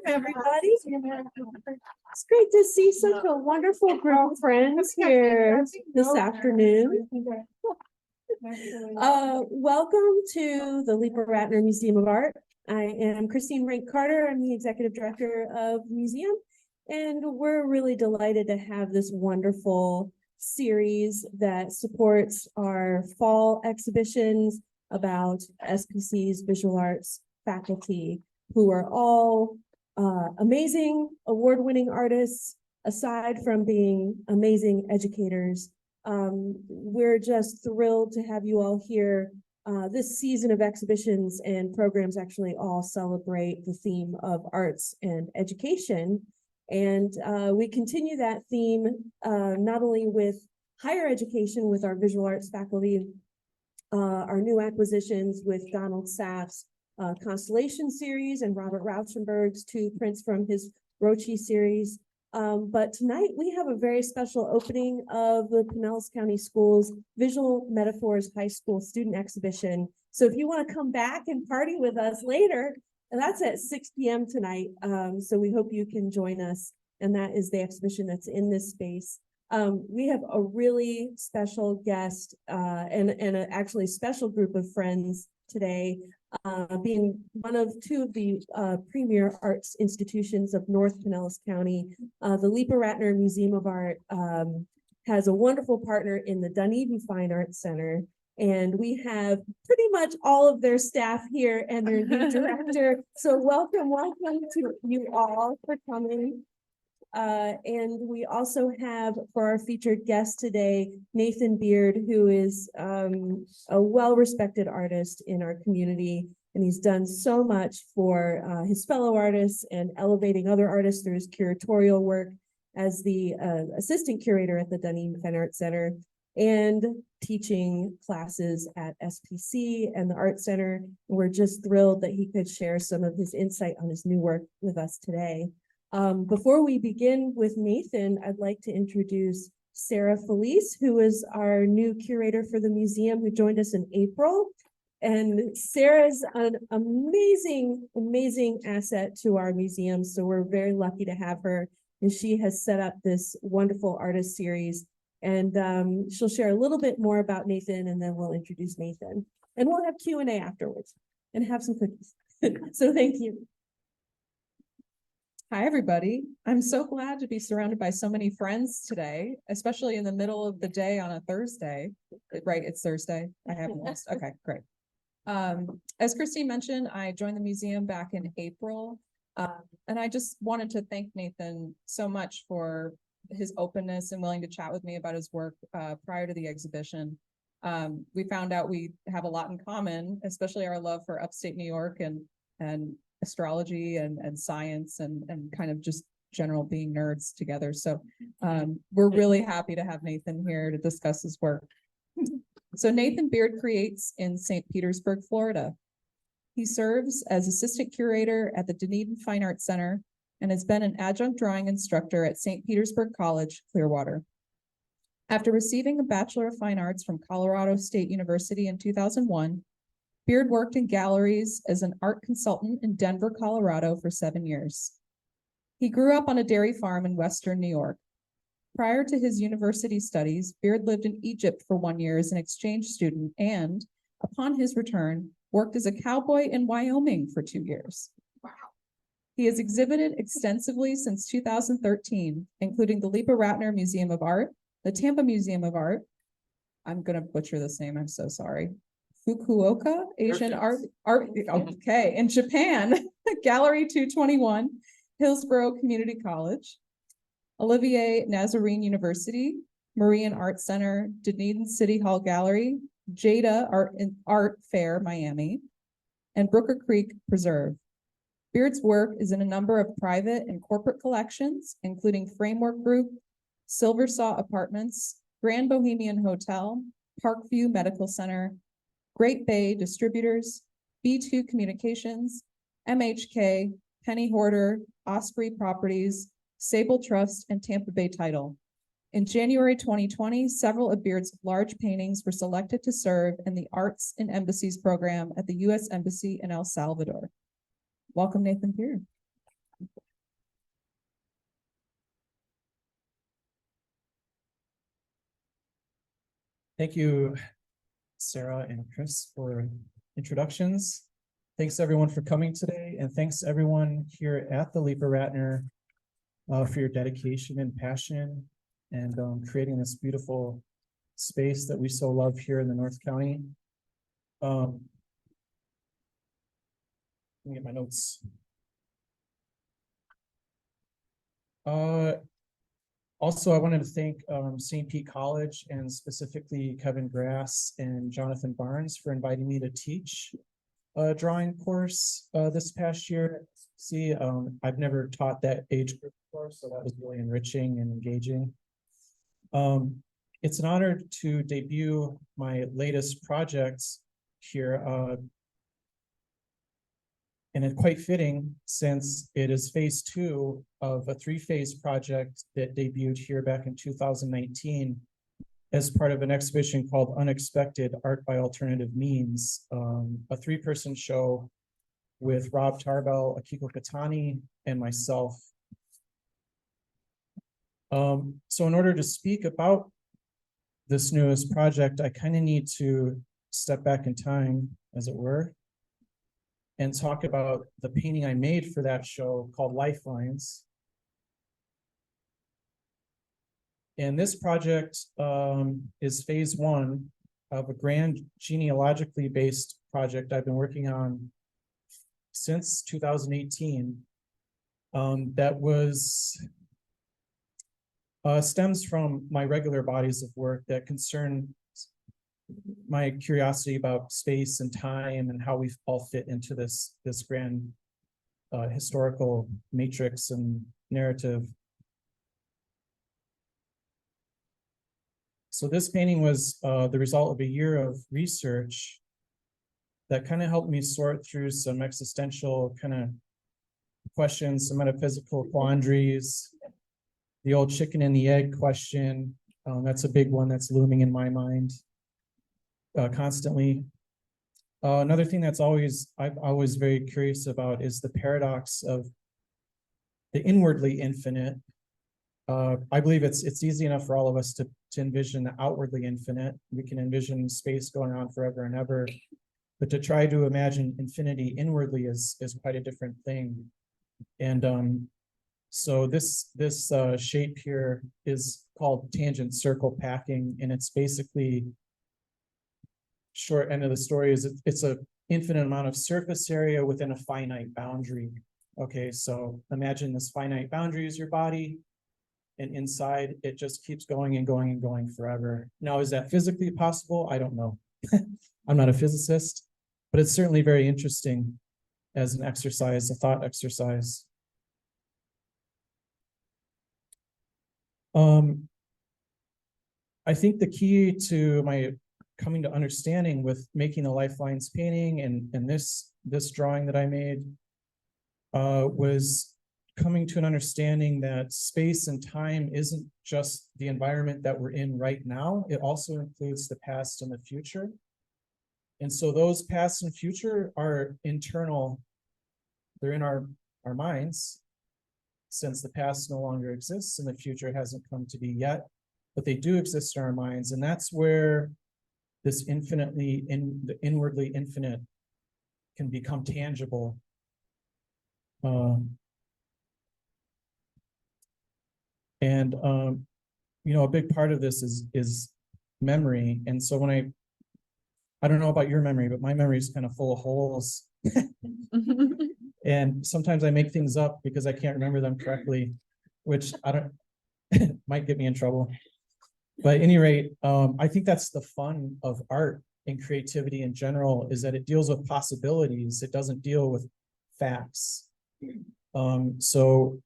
Everybody. It's great to see such a wonderful group of friends here this afternoon. Welcome to the Leepa-Rattner Museum of Art. I am Christine Rank-Carter. I'm the Executive Director of the museum, and we're really delighted to have this wonderful series that supports our fall exhibitions about SPC's visual arts faculty, who are all amazing award-winning artists, aside from being amazing educators. We're just thrilled to have you all here. This season of exhibitions and programs actually all celebrate the theme of arts and education. And we continue that theme not only with higher education with our visual arts faculty, our new acquisitions with Donald Saff's Constellation series and Robert Rauschenberg's two prints from his Rochi series. But tonight we have a very special opening of the Pinellas County Schools Visual Metaphors High School Student Exhibition. So if you want to come back and party with us later, that's at 6 p.m. tonight. So we hope you can join us. And that is the exhibition that's in this space. We have a really special guest and an actually special group of friends today, being one of two of the premier arts institutions of North Pinellas County. The Leepa-Rattner Museum of Art has a wonderful partner in the Dunedin Fine Art Center. And we have pretty much all of their staff here and their new director. So welcome to you all for coming. And we also have for our featured guest today, Nathan Beard, who is a well-respected artist in our community. And he's done so much for his fellow artists and elevating other artists through his curatorial work as the Assistant Curator at the Dunedin Fine Art Center and teaching classes at SPC and the Art Center. We're just thrilled that he could share some of his insight on his new work with us today. Before we begin with Nathan, I'd like to introduce Sarah Felice, who is our new curator for the museum, who joined us in April. And Sarah's an amazing, amazing asset to our museum. So we're very lucky to have her. And she has set up this wonderful artist series. And she'll share a little bit more about Nathan, and then we'll introduce Nathan. And we'll have Q&A afterwards and have some cookies. So thank you. Hi, everybody. I'm so glad to be surrounded by so many friends today, especially in the middle of the day on a Thursday. Right, it's Thursday. I haven't missed. Okay, great. As Christine mentioned, I joined the museum back in April, and I just wanted to thank Nathan so much for his openness and willing to chat with me about his work prior to the exhibition. We found out we have a lot in common, especially our love for upstate New York and astrology and science and kind of just general being nerds together. So we're really happy to have Nathan here to discuss his work. So Nathan Beard creates in St. Petersburg, Florida. He serves as Assistant Curator at the Dunedin Fine Art Center and has been an Adjunct Drawing Instructor at St. Petersburg College, Clearwater. After receiving a Bachelor of Fine Arts from Colorado State University in 2001, Beard worked in galleries as an art consultant in Denver, Colorado for 7 years. He grew up on a dairy farm in Western New York. Prior to his university studies, Beard lived in Egypt for 1 year as an exchange student and, upon his return, worked as a cowboy in Wyoming for 2 years. Wow. He has exhibited extensively since 2013, including the Leepa-Rattner Museum of Art, the Tampa Museum of Art, I'm going to butcher this name, I'm so sorry, Fukuoka Asian Art, okay, in Japan, Gallery 221, Hillsborough Community College, Olivet Nazarene University, Morean Arts Center, Dunedin City Hall Gallery, JADA Art Fair, Miami, and Brooker Creek Preserve. Beard's work is in a number of private and corporate collections, including Framework Group, Silversaw Apartments, Grand Bohemian Hotel, Parkview Medical Center, Great Bay Distributors, B2 Communications, MHK, Penny Hoarder, Osprey Properties, Sabal Trust, and Tampa Bay Title. In January 2020, several of Beard's large paintings were selected to serve in the Arts and Embassies program at the U.S. Embassy in El Salvador. Welcome, Nathan Beard. Thank you, Sarah and Chris, for introductions. Thanks everyone for coming today, and thanks everyone here at the Leepa-Rattner for your dedication and passion and creating this beautiful space that we so love here in the North County. Let me get my notes. Also, I wanted to thank St. Pete College and specifically Kevin Grass and Jonathan Barnes for inviting me to teach a drawing course this past year. See, I've never taught that age group before, so that was really enriching and engaging. It's an honor to debut my latest project here, and it's quite fitting since it is phase 2 of a 3-phase project that debuted here back in 2019 as part of an exhibition called Unexpected Art by Alternative Means, a 3-person show with Rob Tarbell, Akiko Katani, and myself. So in order to speak about this newest project, I kind of need to step back in time, as it were, and talk about the painting I made for that show called Lifelines. And this project is phase 1 of a grand genealogically based project I've been working on since 2018. That was stems from my regular bodies of work that concern my curiosity about space and time and how we all fit into this grand historical matrix and narrative. So this painting was the result of a year of research that kind of helped me sort through some existential kind of questions, some metaphysical quandaries, the old chicken and the egg question. That's a big one that's looming in my mind constantly. Another thing that's I've always very curious about is the paradox of the inwardly infinite. I believe it's easy enough for all of us to envision the outwardly infinite. We can envision space going on forever and ever, but to try to imagine infinity inwardly is quite a different thing. And so this shape here is called tangent circle packing, and it's basically, short end of the story is it's a infinite amount of surface area within a finite boundary. Okay, so imagine this finite boundary is your body, and inside it just keeps going and going and going forever. Now, is that physically possible? I don't know. I'm not a physicist, but it's certainly very interesting as an exercise, a thought exercise. I think the key to my coming to understanding with making the Lifelines painting and this drawing that I made was coming to an understanding that space and time isn't just the environment that we're in right now. It also includes the past and the future. And so those past and future are internal. They're in our minds, since the past no longer exists and the future hasn't come to be yet, but they do exist in our minds. And that's where this the inwardly infinite can become tangible. You know, a big part of this is memory. And so when I don't know about your memory, but my memory is kind of full of holes. And sometimes I make things up because I can't remember them correctly, which might get me in trouble. But at any rate, I think that's the fun of art and creativity in general, is that it deals with possibilities. It doesn't deal with facts. So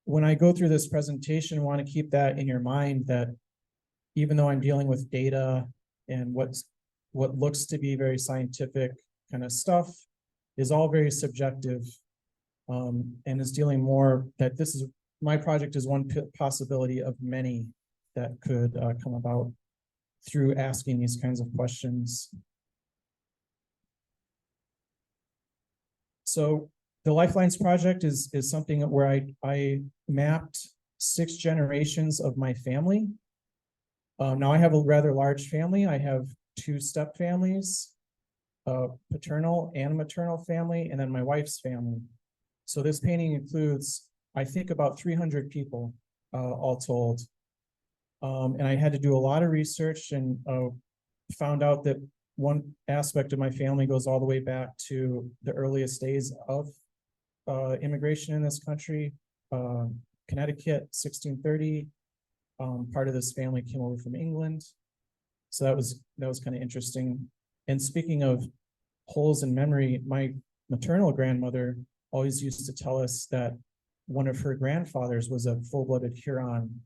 when I go through this presentation, I want to keep that in your mind, that even though I'm dealing with data and what looks to be very scientific kind of stuff is all very subjective, and is dealing more that my project is one possibility of many that could come about through asking these kinds of questions. So the Lifelines project is something where I mapped 6 generations of my family. Now I have a rather large family. I have 2 step families, a paternal and maternal family, and then my wife's family. So this painting includes, I think, about 300 people, all told. And I had to do a lot of research and found out that one aspect of my family goes all the way back to the earliest days of immigration in this country. Connecticut, 1630. Part of this family came over from England. So that was kind of interesting. And speaking of holes in memory, my maternal grandmother always used to tell us that one of her grandfathers was a full-blooded Huron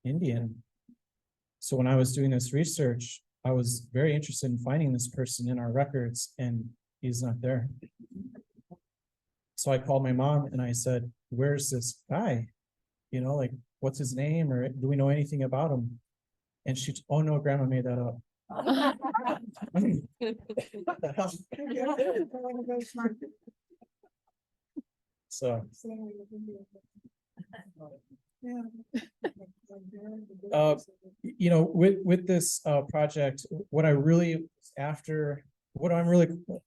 Indian. So when I was doing this research, I was very interested in finding this person in our records, and he's not there. So I called my mom and I said, "Where's this guy? You know, like, what's his name, or do we know anything about him?" And she, "Oh no, Grandma made that up." What the hell? So, you know, with this project, what I'm really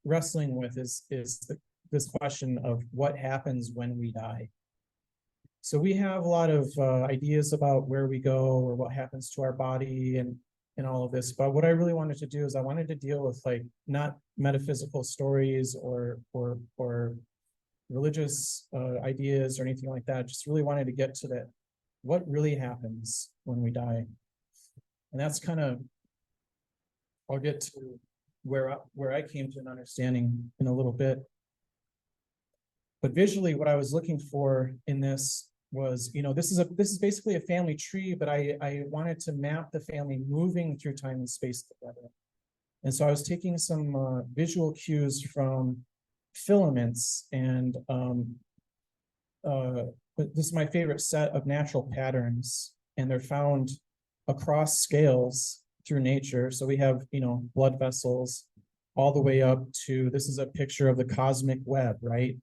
wrestling with is this question of what happens when we die. So we have a lot of ideas about where we go or what happens to our body and all of this. But what I really wanted to do is I wanted to deal with, like, not metaphysical stories or religious ideas or anything like that. Just really wanted to get to that, what really happens when we die. And that's kind of, I'll get to where I came to an understanding in a little bit. But visually, what I was looking for in this was, you know, this is basically a family tree, but I wanted to map the family moving through time and space together. And so I was taking some visual cues from filaments, and this is my favorite set of natural patterns, and they're found across scales through nature. So we have, you know, blood vessels all the way up to, this is a picture of the cosmic web, right?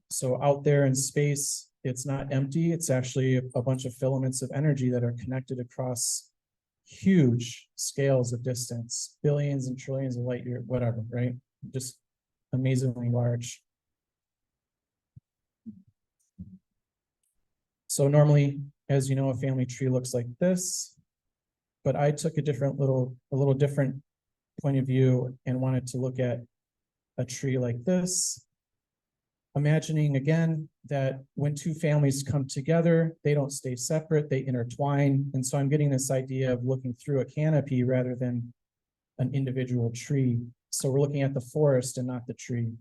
So out there in space, it's not empty. It's actually a bunch of filaments of energy that are connected across huge scales of distance, billions and trillions of light years, whatever, right? Just amazingly large. So normally, as you know, a family tree looks like this, but I took a little different point of view and wanted to look at a tree like this. Imagining again that when 2 families come together, they don't stay separate, they intertwine. And so I'm getting this idea of looking through a canopy rather than an individual tree. So we're looking at the forest and not the tree.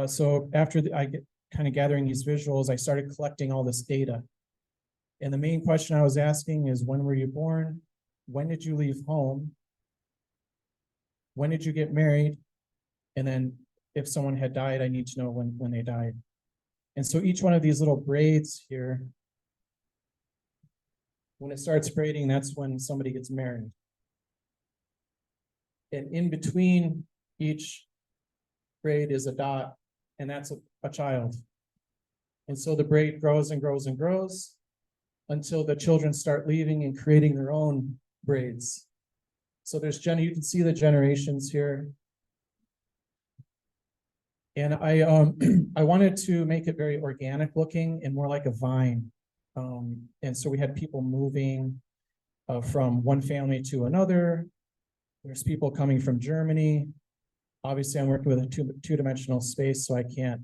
So after I get kind of gathering these visuals, I started collecting all this data. And the main question I was asking is, when were you born? When did you leave home? When did you get married? And then if someone had died, I need to know when they died. And so each one of these little braids here, when it starts braiding, that's when somebody gets married. And in between each braid is a dot, and that's a child. And so the braid grows and grows and grows until the children start leaving and creating their own braids. So there's you can see the generations here. And I wanted to make it very organic looking and more like a vine. And so we had people moving from one family to another. There's people coming from Germany. Obviously, I'm working with a two-dimensional space, so I can't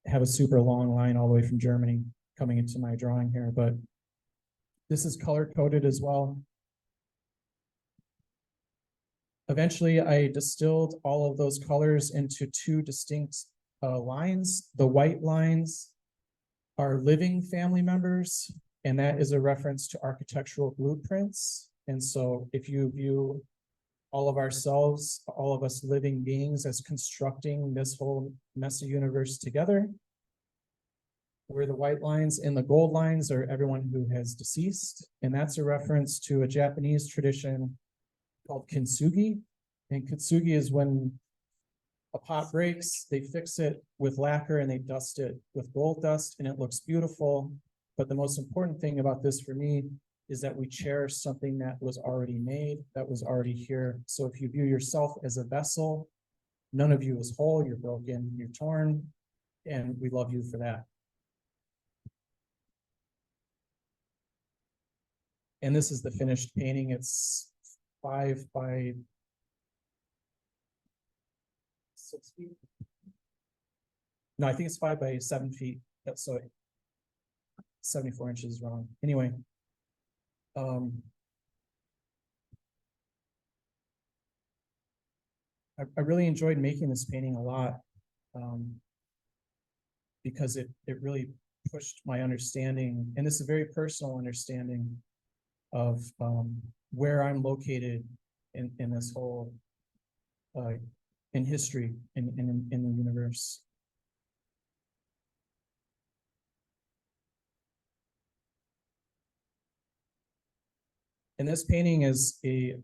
have a super long line all the way from Germany coming into my drawing here, but this is color-coded as well. Eventually, I distilled all of those colors into 2 distinct lines. The white lines are living family members, and that is a reference to architectural blueprints. And so if you view all of ourselves, all of us living beings, as constructing this whole messy universe together, where the white lines and the gold lines are everyone who has deceased. And that's a reference to a Japanese tradition called kintsugi. And kintsugi is when a pot breaks, they fix it with lacquer and they dust it with gold dust, and it looks beautiful. But the most important thing about this for me is that we cherish something that was already made, that was already here. So if you view yourself as a vessel, none of you is whole, you're broken, you're torn, and we love you for that. And this is the finished painting. It's 5 by 6 feet. No, I think it's 5 by 7 feet. That's so 74 inches wrong. Anyway, I really enjoyed making this painting a lot, because it really pushed my understanding, and this is a very personal understanding of where I'm located in this whole in history in the universe. And this painting is a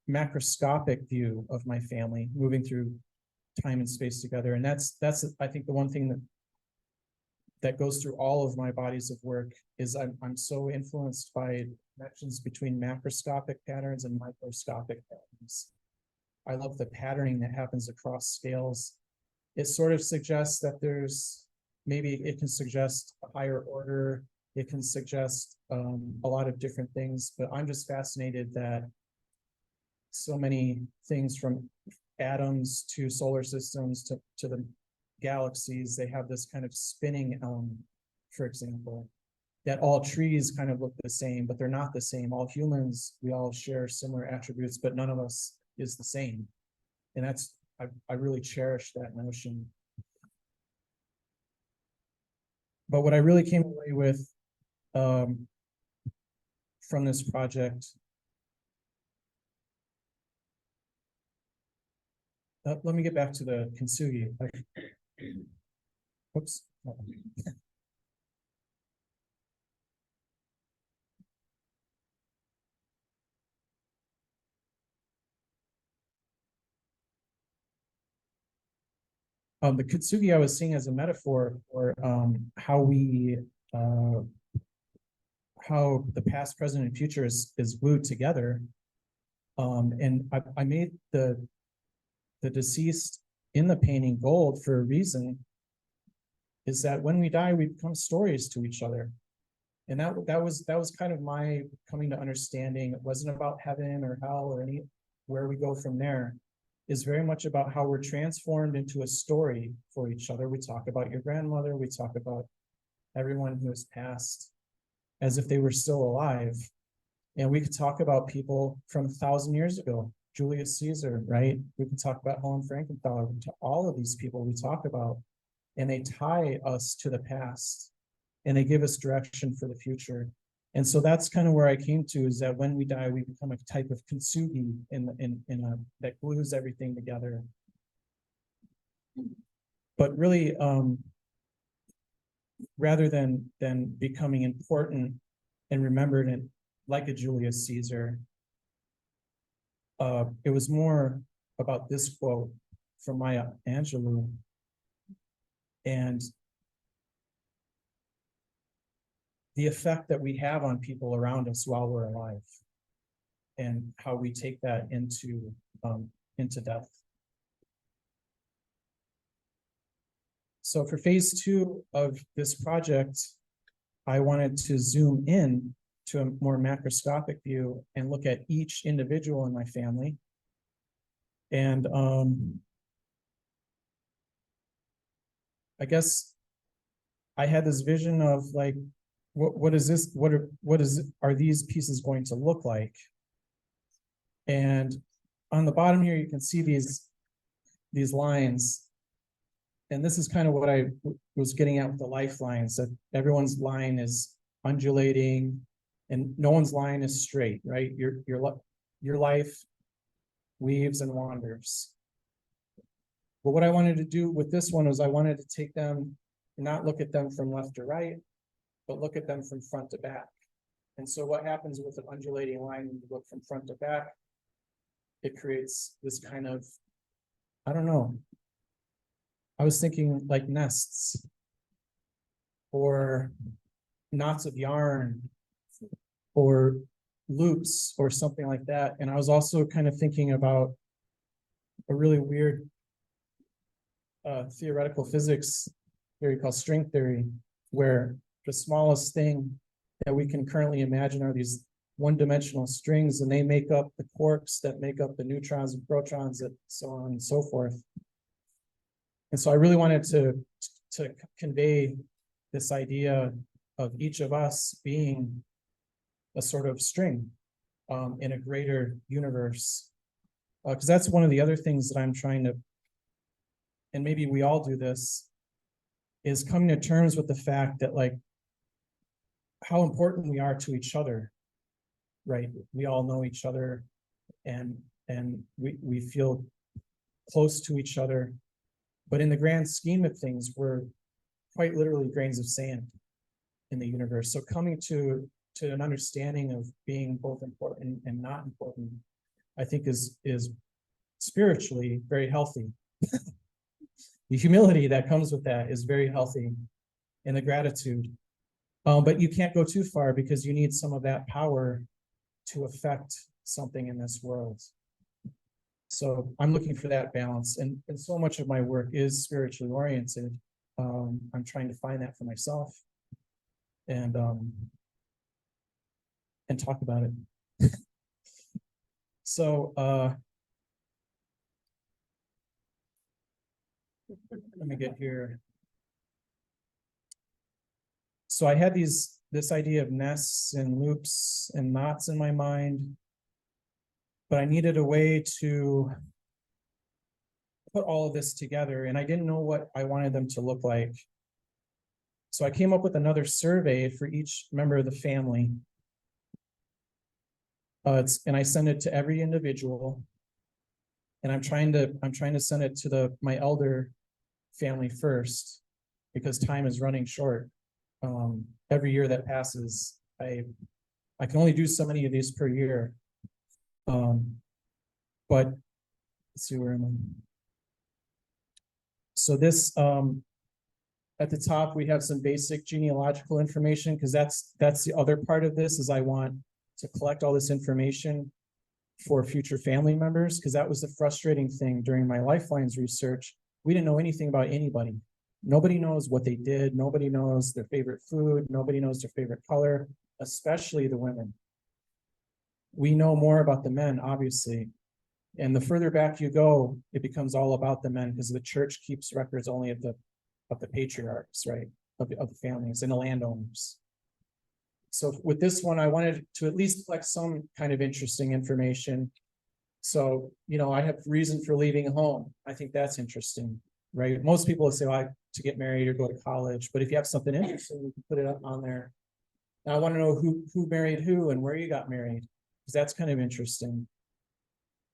macroscopic view of my family moving through time and space together. And that's I think the one thing that goes through all of my bodies of work is I'm so influenced by connections between macroscopic patterns and microscopic patterns. I love the patterning that happens across scales. It sort of suggests that maybe it can suggest a higher order. It can suggest a lot of different things, but I'm just fascinated that so many things, from atoms to solar systems to the galaxies, they have this kind of spinning element, for example, that all trees kind of look the same, but they're not the same. All humans, we all share similar attributes, but none of us is the same. And I really cherish that notion. But what I really came away with from this project, let me get back to the kintsugi. Whoops. The kintsugi I was seeing as a metaphor for how the past, present, and future is glued together. And I made the deceased in the painting gold for a reason, is that when we die, we become stories to each other. And that was kind of my coming to understanding. It wasn't about heaven or hell or where we go from there. Is very much about how we're transformed into a story for each other. We talk about your grandmother, we talk about everyone who has passed as if they were still alive. And we could talk about people from 1,000 years ago, Julius Caesar, right? We can talk about Helen Frankenthaler, all of these people we talk about, and they tie us to the past and they give us direction for the future. And so that's kind of where I came to, is that when we die, we become a type of kintsugi that glues everything together. But really, rather than becoming important and remembered and like a Julius Caesar, it was more about this quote from Maya Angelou, and the effect that we have on people around us while we're alive, and how we take that into death. So for phase 2 of this project, I wanted to zoom in to a more macroscopic view and look at each individual in my family. And I guess I had this vision of like, what is this? Are these pieces going to look like? And on the bottom here, you can see these lines. And this is kind of what I was getting at with the lifelines, that everyone's line is undulating and no one's line is straight, right? Your life weaves and wanders. But what I wanted to do with this one was I wanted to take them, not look at them from left to right, but look at them from front to back. And so what happens with an undulating line when you look from front to back, it creates this kind of, I don't know, I was thinking like nests, or knots of yarn or loops or something like that. And I was also kind of thinking about a really weird theoretical physics theory called string theory, where the smallest thing that we can currently imagine are these one-dimensional strings, and they make up the quarks that make up the neutrons and protons, and so on and so forth. And so I really wanted to convey this idea of each of us being a sort of string in a greater universe. Because that's one of the other things that I'm trying to, and maybe we all do this, is coming to terms with the fact that, like, how important we are to each other, right? We all know each other, and we feel close to each other, but in the grand scheme of things, we're quite literally grains of sand in the universe. So coming to an understanding of being both important and not important, I think is spiritually very healthy. The humility that comes with that is very healthy, and the gratitude. But you can't go too far, because you need some of that power to affect something in this world. So I'm looking for that balance, and so much of my work is spiritually oriented. I'm trying to find that for myself, and talk about it. So let me get here. So I had this idea of nests and loops and knots in my mind, but I needed a way to put all of this together, and I didn't know what I wanted them to look like. So I came up with another survey for each member of the family. And I send it to every individual, and I'm trying to send it to my elder family first, because time is running short. Every year that passes, I can only do so many of these per year. But let's see, where am I? So this, at the top, we have some basic genealogical information, because that's the other part of this, is I want to collect all this information for future family members, because that was the frustrating thing during my Lifelines research. We didn't know anything about anybody. Nobody knows what they did. Nobody knows their favorite food. Nobody knows their favorite color, especially the women. We know more about the men, obviously. And the further back you go, it becomes all about the men, because the church keeps records only of the patriarchs, right? Of the families and the landowners. So with this one, I wanted to at least collect some kind of interesting information. So, I have reason for leaving home. I think that's interesting, right? Most people will say, well, to get married or go to college, but if you have something interesting, you can put it up on there. Now I want to know who married who and where you got married, because that's kind of interesting.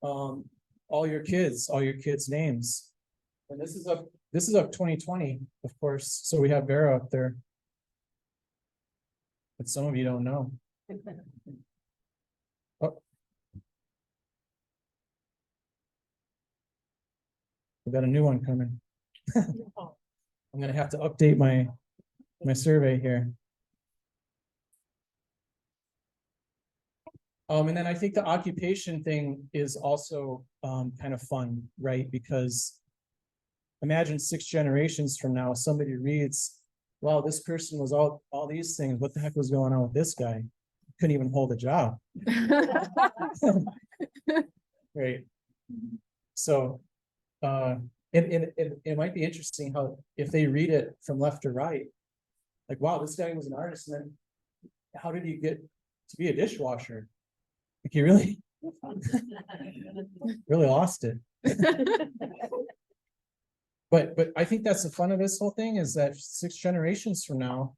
All your kids' names. And this is up 2020, of course. So we have Vera up there. But some of you don't know. Oh. We got a new one coming. I'm gonna have to update my survey here. And then I think the occupation thing is also kind of fun, right? Because imagine 6 generations from now, somebody reads, wow, this person was all these things. What the heck was going on with this guy? Couldn't even hold a job. Right. So it might be interesting how, if they read it from left to right, like, wow, this guy was an artist, and then how did he get to be a dishwasher? Like, he really lost it. But I think that's the fun of this whole thing, is that 6 generations from now,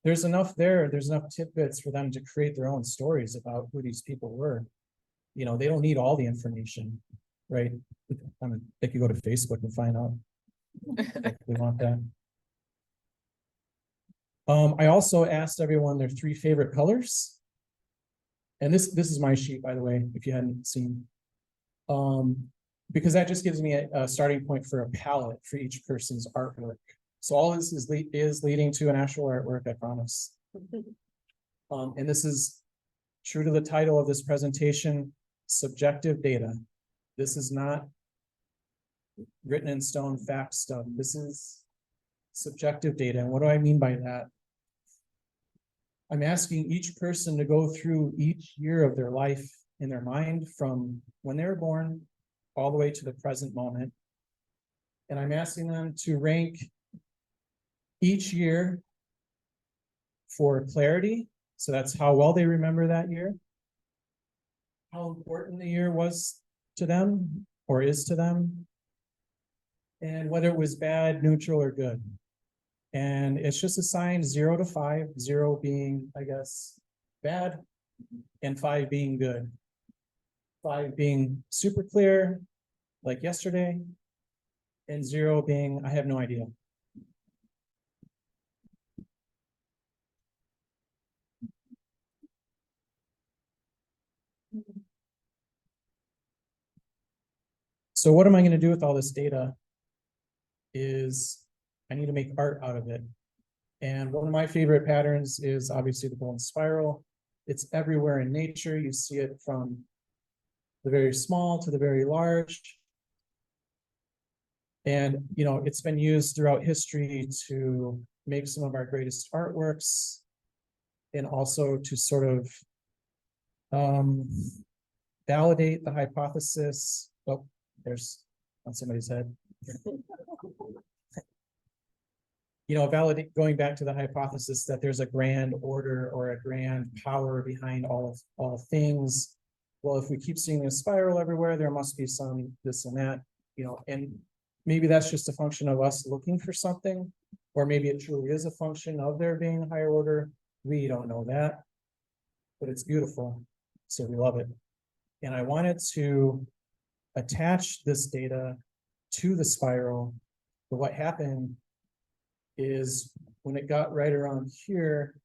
there's enough tidbits for them to create their own stories about who these people were. They don't need all the information, right? They could go to Facebook and find out if they want that. I also asked everyone their 3 favorite colors. And this is my sheet, by the way, if you hadn't seen. Because that just gives me a starting point for a palette for each person's artwork. So all this is leading to an actual artwork, I promise. And this is true to the title of this presentation, subjective data. This is not written in stone fact stuff. This is subjective data. And what do I mean by that? I'm asking each person to go through each year of their life in their mind from when they were born all the way to the present moment. And I'm asking them to rank each year for clarity. So that's how well they remember that year, how important the year was to them or is to them, and whether it was bad, neutral, or good. And it's just assigned 0 to 5, 0 being, I guess, bad, and 5 being good. 5 being super clear, like yesterday, and 0 being, I have no idea. So what am I going to do with all this data is I need to make art out of it. And one of my favorite patterns is obviously the golden spiral. It's everywhere in nature. You see it from the very small to the very large. And, you know, it's been used throughout history to make some of our greatest artworks and also to sort of validate the hypothesis. Oh, there's on somebody's head. You know, validate, going back to the hypothesis that there's a grand order or a grand power behind all things. Well, if we keep seeing a spiral everywhere, there must be some this and that, you know, and maybe that's just a function of us looking for something, or maybe it truly is a function of there being a higher order. We don't know that, but it's beautiful, so we love it. And I wanted to attach this data to the spiral, but what happened is when it got right around here,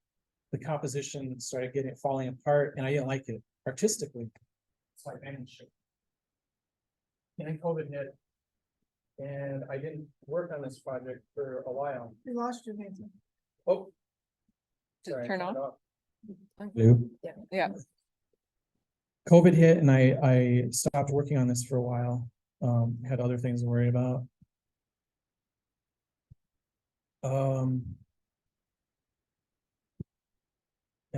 the composition started falling apart, and I didn't like it artistically. So I managed it. And then COVID hit, and I didn't work on this project for a while. We lost you, Nathan. Oh. Did it Sorry, turn turned on? Blue. Yeah. COVID hit, and I stopped working on this for a while. Had other things to worry about. And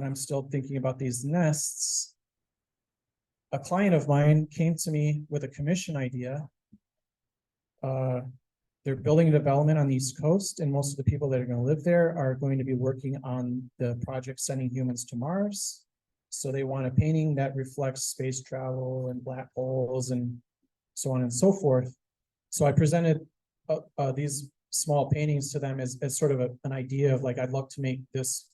I'm still thinking about these nests. A client of mine came to me with a commission idea. They're building a development on the East Coast, and most of the people that are going to live there are going to be working on the project sending humans to Mars. So they want a painting that reflects space travel and black holes and so on and so forth. So I presented these small paintings to them as sort of an idea of like, I'd love to make this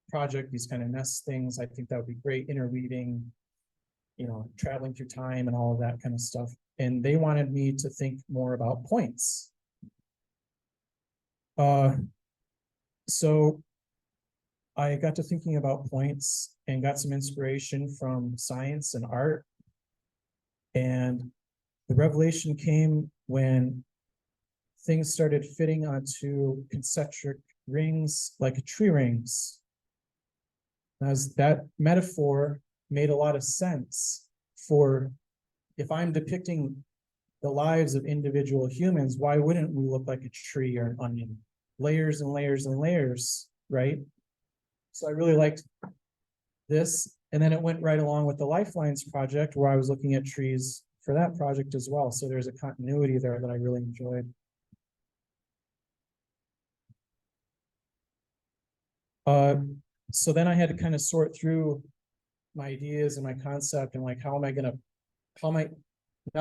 project, these kind of nest things. I think that would be great, interweaving, you know, traveling through time and all of that kind of stuff. And they wanted me to think more about points. So I got to thinking about points and got some inspiration from science and art. And the revelation came when things started fitting onto concentric rings like tree rings. As that metaphor made a lot of sense for if I'm depicting the lives of individual humans, why wouldn't we look like a tree or an onion? Layers and layers and layers, right? So I really liked this. And then it went right along with the Lifelines project where I was looking at trees for that project as well. So there's a continuity there that I really enjoyed. So then I had to kind of sort through my ideas and my concept and like, now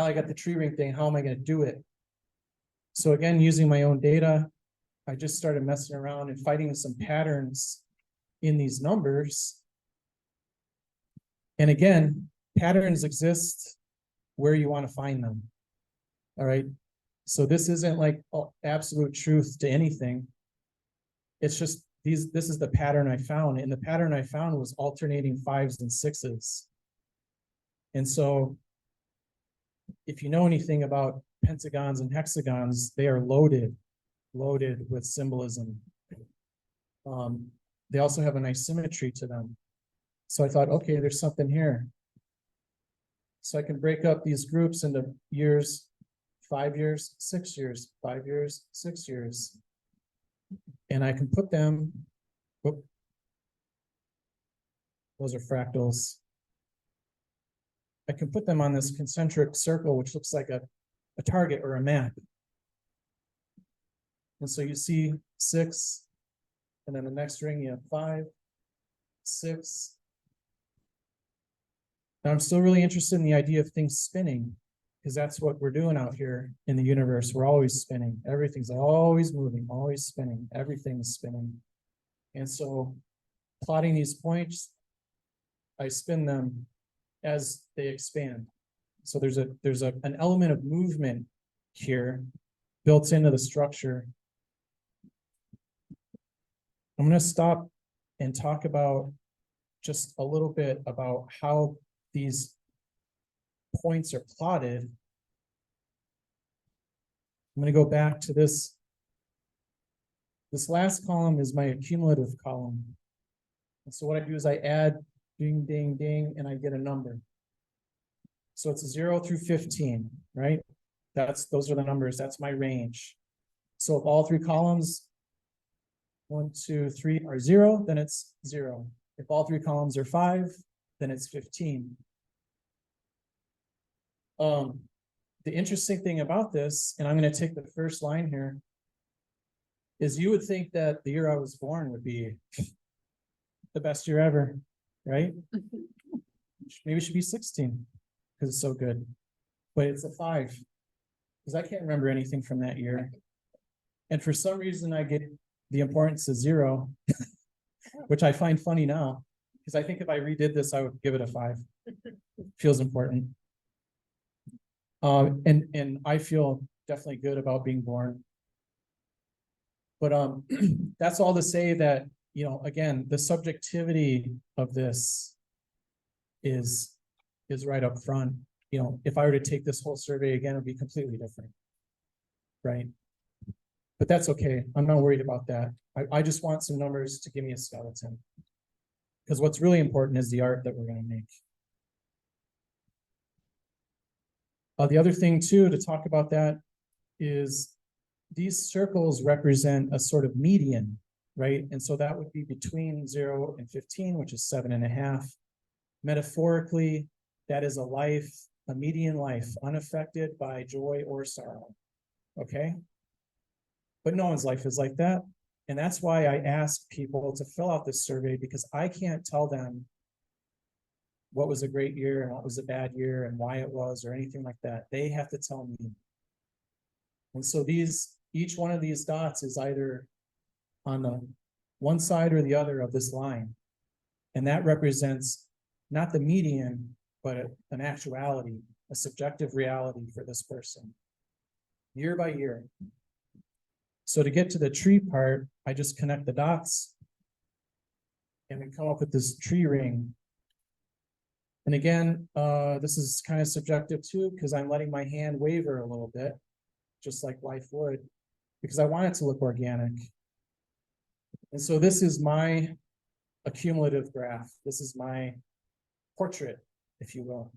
I got the tree ring thing, how am I going to do it? So again, using my own data, I just started messing around and finding some patterns in these numbers. And again, patterns exist where you want to find them. All right. So this isn't like absolute truth to anything. It's just this is the pattern I found. And the pattern I found was alternating 5s and 6s. And so if you know anything about pentagons and hexagons, they are loaded with symbolism. they also have a nice symmetry to them. So I thought, okay, there's something here. So I can break up these groups into years, 5 years, 6 years, 5 years, 6 years. And I can put them, whoop, those are fractals. I can put them on this concentric circle, which looks like a target or a map. And so you see 6, and then the next ring you have 5, 6. Now I'm still really interested in the idea of things spinning, because that's what we're doing out here in the universe. We're always spinning. Everything's always moving, always spinning. Everything's spinning. And so plotting these points, I spin them as they expand. So there's an element of movement here built into the structure. I'm going to stop and talk about just a little bit about how these points are plotted. I'm going to go back to this. This last column is my accumulative column. And so what I do is I add ding, ding, ding, and I get a number. So it's 0 through 15, right? Those are the numbers. That's my range. So if all 3 columns, 1, 2, 3 are 0, then it's 0. If all 3 columns are 5, then it's 15. The interesting thing about this, and I'm going to take the first line here, is you would think that the year I was born would be the best year ever, right? Maybe it should be 16 because it's so good. But it's a 5 because I can't remember anything from that year. And for some reason, I get the importance of 0, which I find funny now because I think if I redid this, I would give it a 5. Feels important. And I feel definitely good about being born. But that's all to say that, you know, again, the subjectivity of this is right up front. You know, if I were to take this whole survey again, it would be completely different, right? But that's okay. I'm not worried about that. I just want some numbers to give me a skeleton. Because what's really important is the art that we're going to make. The other thing too, to talk about that is these circles represent a sort of median, right? And so that would be between 0 and 15, which is 7.5. Metaphorically, that is a life, a median life, unaffected by joy or sorrow, okay? But no one's life is like that. And that's why I ask people to fill out this survey, because I can't tell them what was a great year and what was a bad year and why it was or anything like that. They have to tell me. And so each one of these dots is either on the one side or the other of this line. And that represents not the median, but an actuality, a subjective reality for this person, year by year. So to get to the tree part, I just connect the dots and we come up with this tree ring. And again, this is kind of subjective too, because I'm letting my hand waver a little bit, just like life would, because I want it to look organic. And so this is my accumulative graph. This is my portrait, if you will.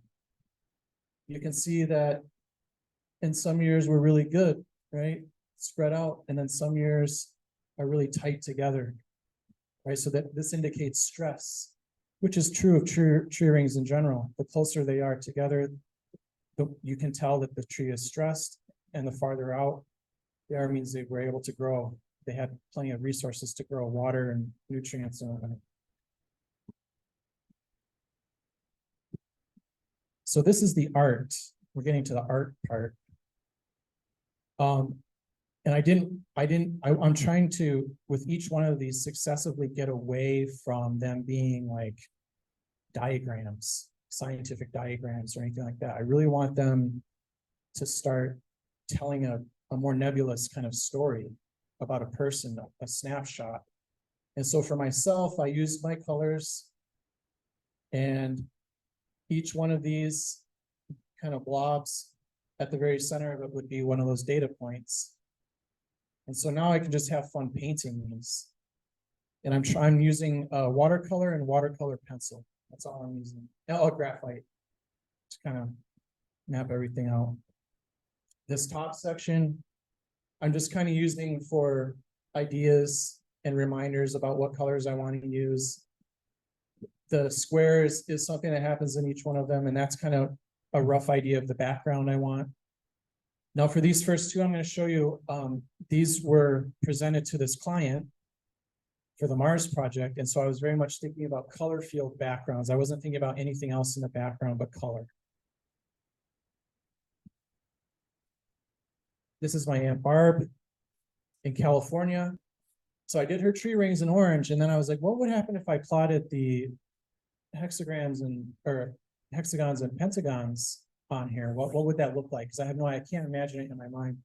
You can see that in some years we're really good, right? Spread out, and then some years are really tight together, right? So that this indicates stress, which is true of tree rings in general. The closer they are together, you can tell that the tree is stressed, and the farther out they are means they were able to grow. They had plenty of resources to grow, water and nutrients and everything. So this is the art. We're getting to the art part. And I'm trying to, with each one of these, successively get away from them being like diagrams, scientific diagrams or anything like that. I really want them to start telling a more nebulous kind of story about a person, a snapshot. And so for myself, I use my colors, and each one of these kind of blobs at the very center of it would be one of those data points. And so now I can just have fun painting these. And I'm using watercolor and watercolor pencil. That's all I'm using. Oh, graphite. Just kind of map everything out. This top section, I'm just kind of using for ideas and reminders about what colors I want to use. The squares is something that happens in each one of them, and that's kind of a rough idea of the background I want. Now for these first two, I'm going to show you, these were presented to this client for the Mars project. And so I was very much thinking about color field backgrounds. I wasn't thinking about anything else in the background but color. This is my Aunt Barb in California. So I did her tree rings in orange, and then I was like, what would happen if I plotted the hexagons and pentagons on here? What would that look like? Because I have no idea, I can't imagine it in my mind.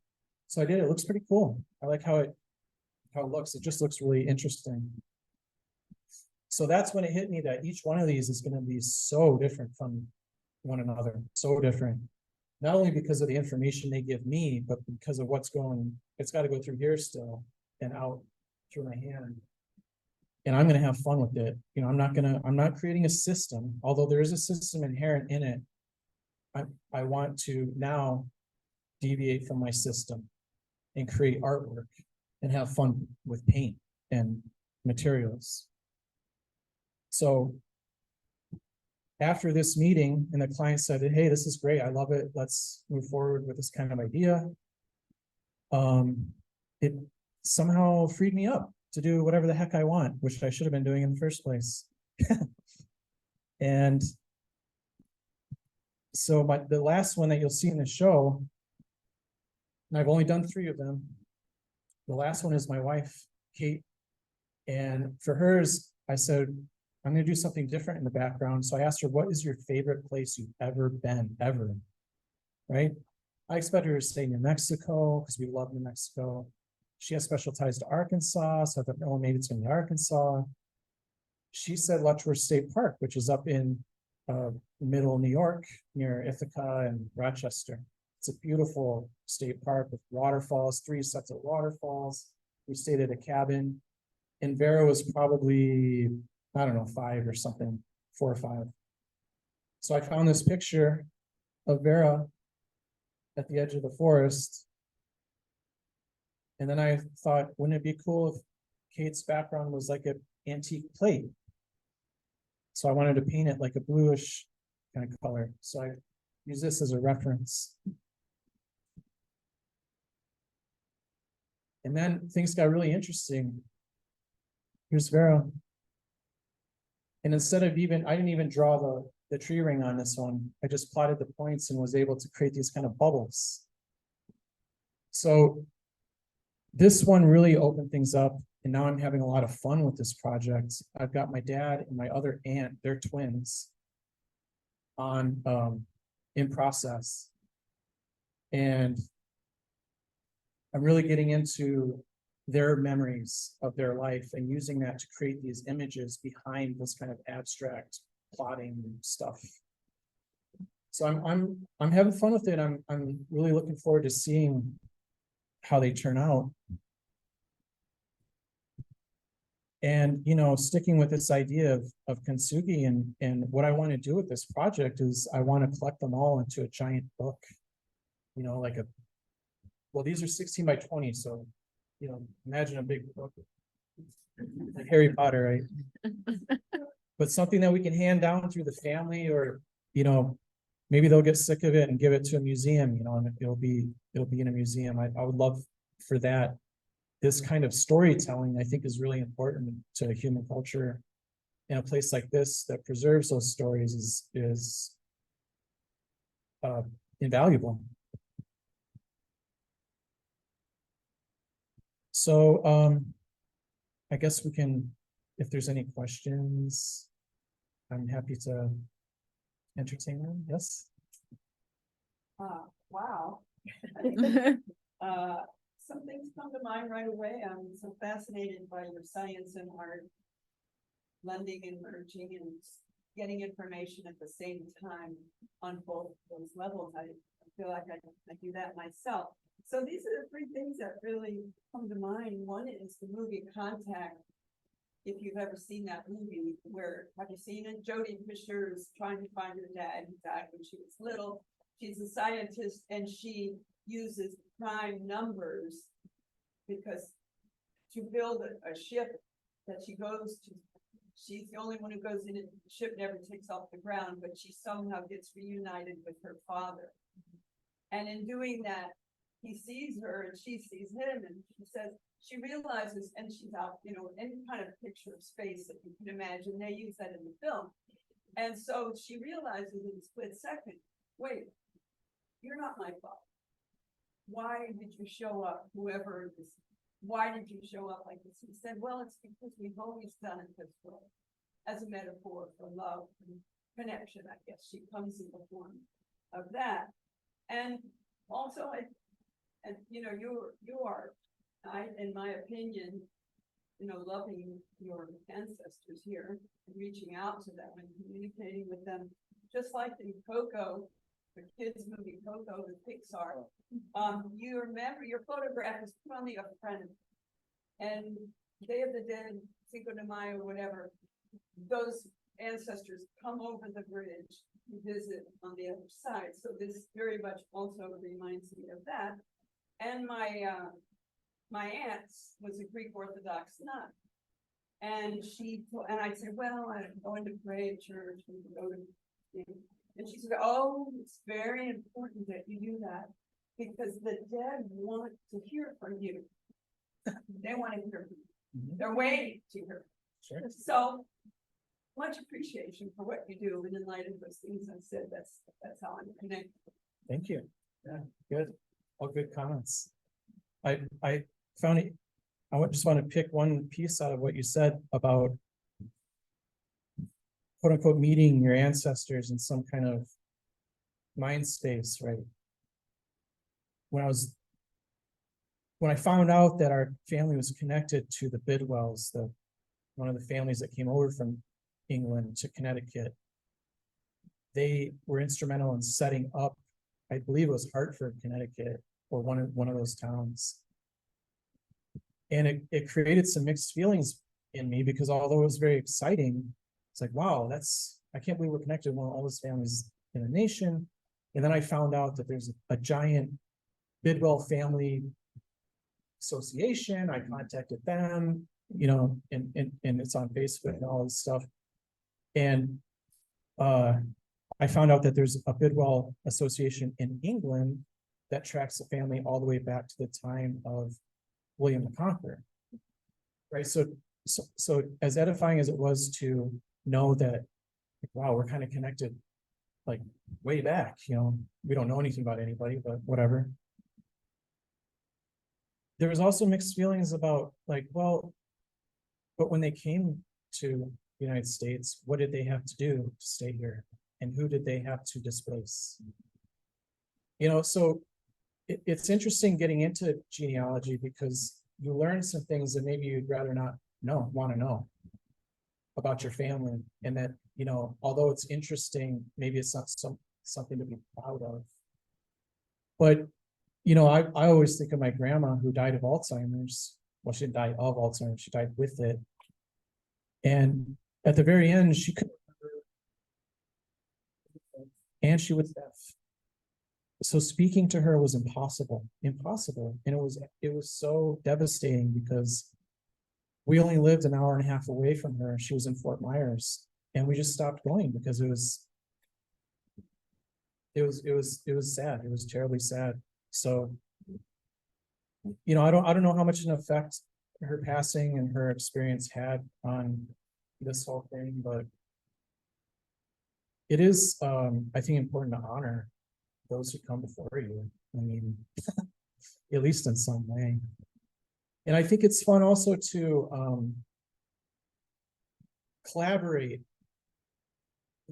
So I did. It looks pretty cool. I like how it looks. It just looks really interesting. So that's when it hit me that each one of these is going to be so different from one another. So different. Not only because of the information they give me, but because of what's going, it's got to go through here still and out through my hand. And I'm going to have fun with it. You know, I'm not creating a system, although there is a system inherent in it. I want to now deviate from my system and create artwork and have fun with paint and materials. So after this meeting, and the client said, hey, this is great, I love it, let's move forward with this kind of idea. It somehow freed me up to do whatever the heck I want, which I should have been doing in the first place. And so the last one that you'll see in the show, and I've only done 3 of them. The last one is my wife, Kate. And for hers, I said, I'm going to do something different in the background. So I asked her, what is your favorite place you've ever been, ever? Right? I expect her to say New Mexico, because we love New Mexico. She has special ties to Arkansas, so I thought, oh, maybe it's going to be Arkansas. She said Letchworth State Park, which is up in middle New York, near Ithaca and Rochester. It's a beautiful state park with waterfalls, 3 sets of waterfalls. We stayed at a cabin, and Vera was probably, I don't know, 5 or something, 4 or 5. So I found this picture of Vera at the edge of the forest. And then I thought, wouldn't it be cool if Kate's background was like an antique plate? So I wanted to paint it like a bluish kind of color. So I use this as a reference. And then things got really interesting. Here's Vera. And instead of I didn't even draw the tree ring on this one. I just plotted the points and was able to create these kind of bubbles. So this one really opened things up, and now I'm having a lot of fun with this project. I've got my dad and my other aunt, they're twins, on in process. And I'm really getting into their memories of their life and using that to create these images behind this kind of abstract plotting stuff. So I'm having fun with it. I'm really looking forward to seeing how they turn out. And, you know, sticking with this idea of kintsugi, and what I want to do with this project is I want to collect them all into a giant book, you know, like well, these are 16 by 20. So, you know, imagine a big book like Harry Potter, right? But something that we can hand down through the family, or, you know, maybe they'll get sick of it and give it to a museum, you know, and it'll be in a museum. I would love for that. This kind of storytelling, I think, is really important to human culture. In a place like this that preserves those stories is invaluable. So I guess we can, if there's any questions, I'm happy to entertain them. Yes. Wow. Some things come to mind right away. I'm so fascinated by your science and art blending and merging and getting information at the same time on both those levels. I feel like I do that myself. So these are the 3 things that really come to mind. One is the movie Contact. if you've ever seen that movie where, have you seen it? Jodie Fisher is trying to find her dad who died when she was little. She's a scientist and she uses prime numbers because to build a ship that she goes to, she's the only one who goes in it. The ship never takes off the ground, but she somehow gets reunited with her father. And in doing that, he sees her and she sees him, and she says, she realizes, and she's out, you know, any kind of picture of space that you can imagine, they use that in the film. And so she realizes in a split second, wait, you're not my father. Why did you show up, whoever this, why did you show up like this? He said, well, it's because we've always done it this way, as a metaphor for love and connection, I guess. She comes in the form of that. And also, and you know, you are, in my opinion, you know, loving your ancestors here and reaching out to them and communicating with them, just like in Coco, the kids' movie Coco, the Pixar. You remember your photograph is put on the front, and Day of the Dead, Cinco de Mayo, whatever, those ancestors come over the bridge to visit on the other side. So this very much also reminds me of that. And my aunt was a Greek Orthodox nun. And I said, well, I'm going to pray at church and go to, you know. And she said, oh, it's very important that you do that because the dead want to hear from you. They want to hear from you. They're waiting to hear. Sure. So much appreciation for what you do. And in light of those things I said, that's how I'm connected. Thank you. Yeah, good. All good comments. I found it, just want to pick one piece out of what you said about quote unquote meeting your ancestors in some kind of mind space, right? When I found out that our family was connected to the Bidwells, one of the families that came over from England to Connecticut, they were instrumental in setting up, I believe it was Hartford, Connecticut, or one of those towns. And it created some mixed feelings in me because although it was very exciting, it's like, wow, I can't believe we're connected with all those families in a nation. And then I found out that there's a giant Bidwell family association. I contacted them, you know, and it's on Facebook and all this stuff. And I found out that there's a Bidwell association in England that tracks the family all the way back to the time of William the Conqueror. Right. So as edifying as it was to know that, wow, we're kind of connected like way back, you know, we don't know anything about anybody, but whatever. There was also mixed feelings about like, well, but when they came to the United States, what did they have to do to stay here? And who did they have to displace? You know, so it's interesting getting into genealogy because you learn some things that maybe you'd rather not want to know about your family. And that, you know, although it's interesting, maybe it's not something to be proud of. But, you know, I always think of my grandma who died of Alzheimer's. Well, she didn't die of Alzheimer's, she died with it. And at the very end, she couldn't remember, and she was deaf. So speaking to her was impossible. And it was so devastating because we only lived an hour and a half away from her. She was in Fort Myers, and we just stopped going because it was sad. It was terribly sad. So, you know, I don't know how much an effect her passing and her experience had on this whole thing, but it is, I think, important to honor those who come before you. I mean, at least in some way. And I think it's fun also to collaborate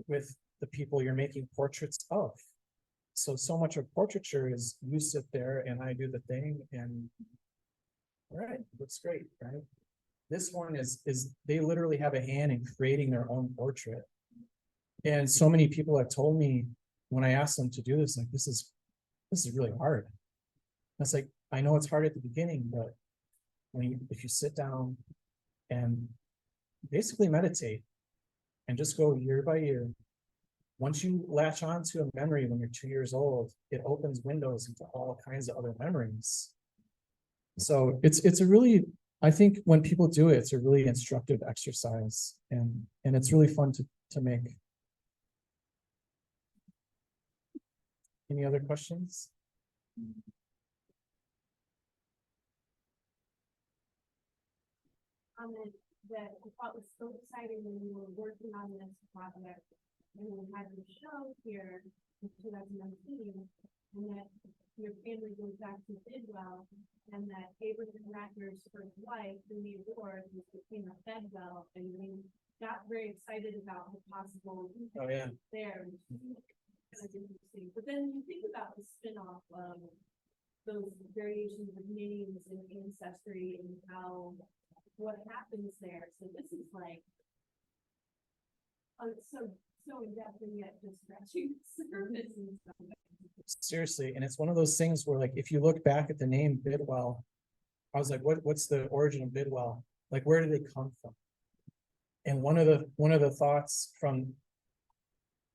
with the people you're making portraits of. So much of portraiture is you sit there and I do the thing and all right, looks great, right? This one is they literally have a hand in creating their own portrait. And so many people have told me when I asked them to do this, like, this is really hard. It's like, I know it's hard at the beginning, but if you sit down and basically meditate and just go year by year. Once you latch on to a memory when you're 2 years old, it opens windows into all kinds of other memories. So it's a really, I think when people do it, it's a really instructive exercise, and it's really fun to make. Any other questions? That I thought was so exciting when we were working on this project, and we had the show here in 2019, and that your family goes back to Bidwell, and that Abraham Ratner's first wife, who made award, was became a Bedwell, and we got very excited about the possible Oh, yeah. there. Kind of interesting. But then you think about the spin-off of those variations of names and ancestry and how what happens there. So this is like so in depth and yet just scratching the surface and stuff. Seriously, and it's one of those things where, like, if you look back at the name Bidwell, I was like, what's the origin of Bidwell? Like, where do they come from? And one of the thoughts from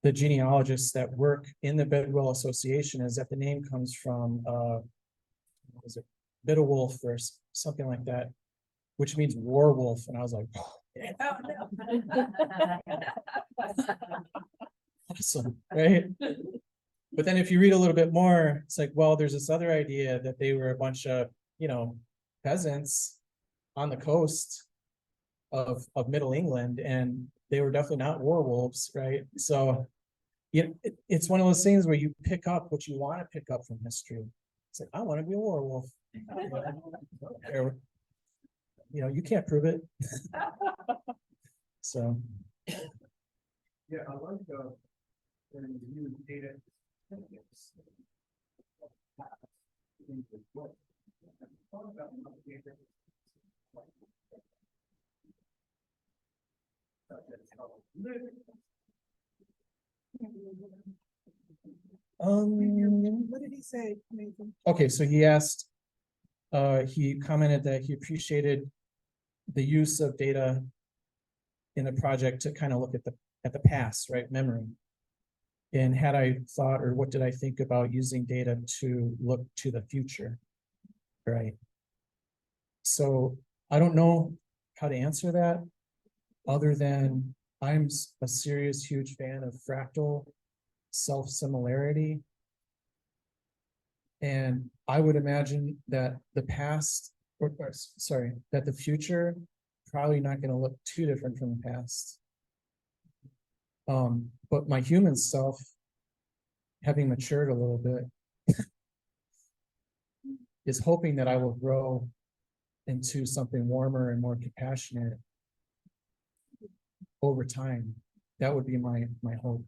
the genealogists that work in the Bidwell Association is that the name comes from what was it, Bidwolf or something like that, which means war wolf. And I was like, oh, yeah. Awesome, right? But then if you read a little bit more, it's like, well, there's this other idea that they were a bunch of, peasants on the coast of Middle England, and they were definitely not werewolves, right? So it's one of those things where you pick up what you want to pick up from history. It's like, I want to be a werewolf. You can't prove it. So. Yeah, I like when you use data. What did he say, Nathan? Okay, so he commented that he appreciated the use of data in the project to kind of look at the past, right? Memory. And had I thought, or what did I think about using data to look to the future, right? So I don't know how to answer that, other than I'm a serious, huge fan of fractal self-similarity. And I would imagine that the past, that the future probably not going to look too different from the past. But my human self, having matured a little bit, is hoping that I will grow into something warmer and more compassionate over time. That would be my hope.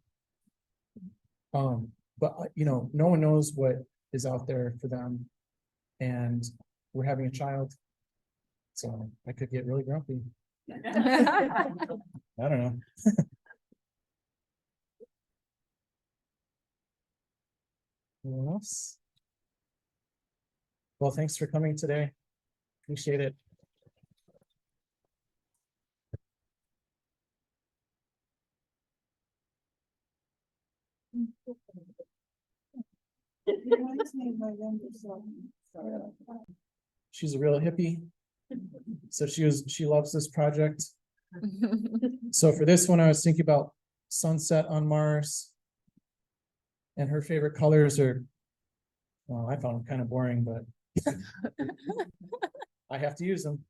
But no one knows what is out there for them, and we're having a child, so I could get really grumpy. I don't know. Anyone else? Well, thanks for coming today. Appreciate it. She's a real hippie. So she loves this project. So for this one, I was thinking about sunset on Mars. And her favorite colors are, well, I found them kind of boring, but I have to use them.